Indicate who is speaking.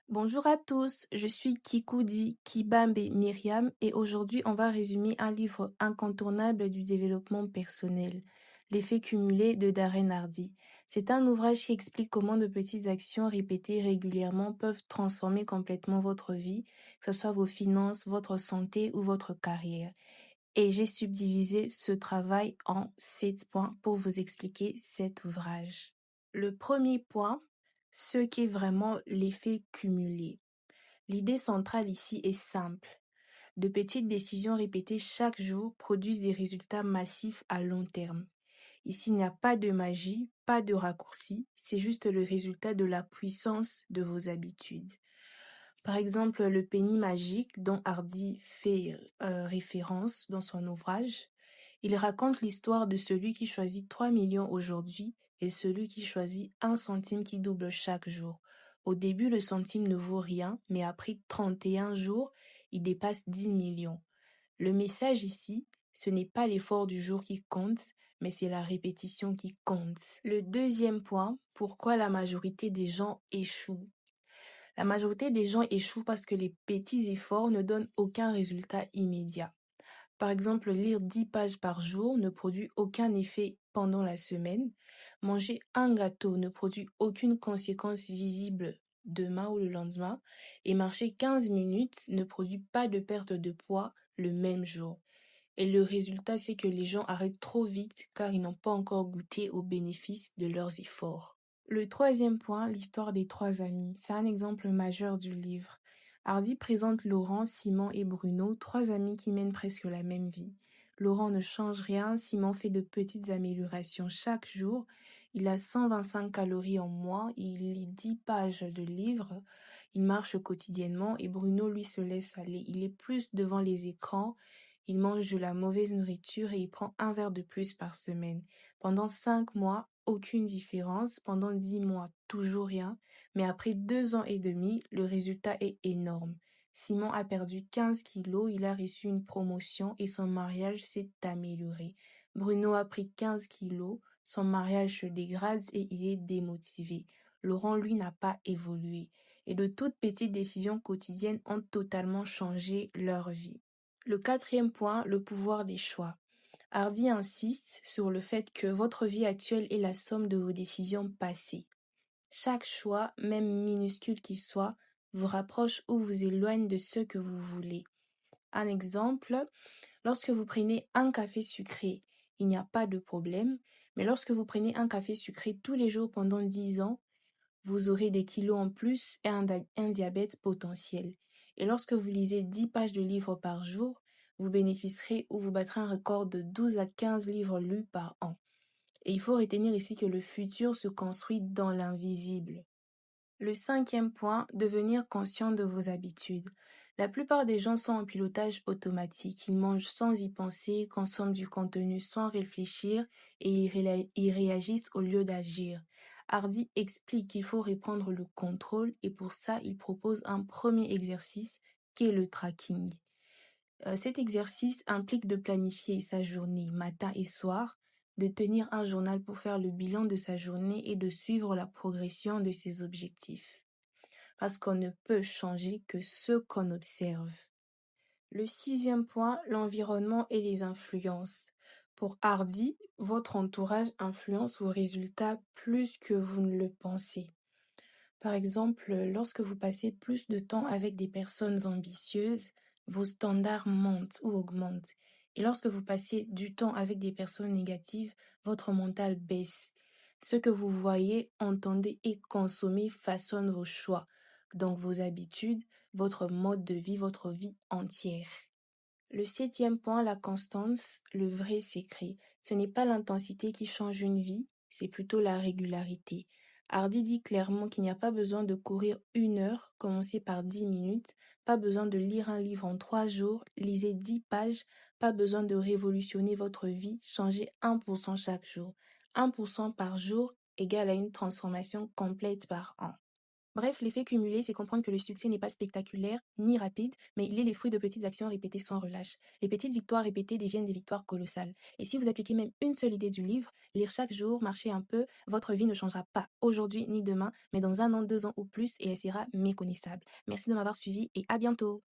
Speaker 1: Bonjour à tous, je suis Kikoudi Kibambe Myriam et aujourd'hui on va résumer un livre incontournable du développement personnel, L'effet cumulé de Darren Hardy. C'est un ouvrage qui explique comment de petites actions répétées régulièrement peuvent transformer complètement votre vie, que ce soit vos finances, votre santé ou votre carrière. Et j'ai subdivisé ce travail en 7 points pour vous expliquer cet ouvrage. Le premier point, ce qu'est vraiment l'effet cumulé. L'idée centrale ici est simple. De petites décisions répétées chaque jour produisent des résultats massifs à long terme. Ici, il n'y a pas de magie, pas de raccourci, c'est juste le résultat de la puissance de vos habitudes. Par exemple, le penny magique dont Hardy fait référence dans son ouvrage, il raconte l'histoire de celui qui choisit 3 millions aujourd'hui et celui qui choisit 1 centime qui double chaque jour. Au début, le centime ne vaut rien, mais après 31 jours, il dépasse 10 millions. Le message ici, ce n'est pas l'effort du jour qui compte, mais c'est la répétition qui compte. Le deuxième point, pourquoi la majorité des gens échouent. La majorité des gens échouent parce que les petits efforts ne donnent aucun résultat immédiat. Par exemple, lire 10 pages par jour ne produit aucun effet pendant la semaine. Manger un gâteau ne produit aucune conséquence visible demain ou le lendemain. Et marcher 15 minutes ne produit pas de perte de poids le même jour. Et le résultat, c'est que les gens arrêtent trop vite car ils n'ont pas encore goûté aux bénéfices de leurs efforts. Le troisième point, l'histoire des 3 amis. C'est un exemple majeur du livre. Hardy présente Laurent, Simon et Bruno, 3 amis qui mènent presque la même vie. Laurent ne change rien, Simon fait de petites améliorations chaque jour. Il a 125 calories en moins, il lit 10 pages de livres, il marche quotidiennement et Bruno lui se laisse aller. Il est plus devant les écrans, il mange de la mauvaise nourriture et il prend un verre de plus par semaine. Pendant 5 mois, aucune différence. Pendant 10 mois, toujours rien. Mais après 2 ans et demi, le résultat est énorme. Simon a perdu 15 kilos, il a reçu une promotion et son mariage s'est amélioré. Bruno a pris 15 kilos, son mariage se dégrade et il est démotivé. Laurent, lui, n'a pas évolué. Et de toutes petites décisions quotidiennes ont totalement changé leur vie. Le quatrième point, le pouvoir des choix. Hardy insiste sur le fait que votre vie actuelle est la somme de vos décisions passées. Chaque choix, même minuscule qu'il soit, vous rapproche ou vous éloigne de ce que vous voulez. Un exemple, lorsque vous prenez un café sucré, il n'y a pas de problème, mais lorsque vous prenez un café sucré tous les jours pendant 10 ans, vous aurez des kilos en plus et un diabète potentiel. Et lorsque vous lisez 10 pages de livres par jour, vous bénéficierez ou vous battrez un record de 12 à 15 livres lus par an. Et il faut retenir ici que le futur se construit dans l'invisible. Le cinquième point, devenir conscient de vos habitudes. La plupart des gens sont en pilotage automatique. Ils mangent sans y penser, consomment du contenu sans réfléchir et ils réagissent au lieu d'agir. Hardy explique qu'il faut reprendre le contrôle et pour ça, il propose un premier exercice qui est le tracking. Cet exercice implique de planifier sa journée matin et soir, de tenir un journal pour faire le bilan de sa journée et de suivre la progression de ses objectifs. Parce qu'on ne peut changer que ce qu'on observe. Le sixième point, l'environnement et les influences. Pour Hardy, votre entourage influence vos résultats plus que vous ne le pensez. Par exemple, lorsque vous passez plus de temps avec des personnes ambitieuses, vos standards montent ou augmentent. Et lorsque vous passez du temps avec des personnes négatives, votre mental baisse. Ce que vous voyez, entendez et consommez façonne vos choix, donc vos habitudes, votre mode de vie, votre vie entière. Le septième point, la constance, le vrai secret. Ce n'est pas l'intensité qui change une vie, c'est plutôt la régularité. Hardy dit clairement qu'il n'y a pas besoin de courir 1 heure, commencez par 10 minutes, pas besoin de lire un livre en 3 jours, lisez 10 pages, pas besoin de révolutionner votre vie, changez 1% chaque jour. 1% par jour égale à une transformation complète par an. Bref, l'effet cumulé, c'est comprendre que le succès n'est pas spectaculaire ni rapide, mais il est les fruits de petites actions répétées sans relâche. Les petites victoires répétées deviennent des victoires colossales. Et si vous appliquez même une seule idée du livre, lire chaque jour, marcher un peu, votre vie ne changera pas aujourd'hui ni demain, mais dans un an, 2 ans ou plus, et elle sera méconnaissable. Merci de m'avoir suivi et à bientôt.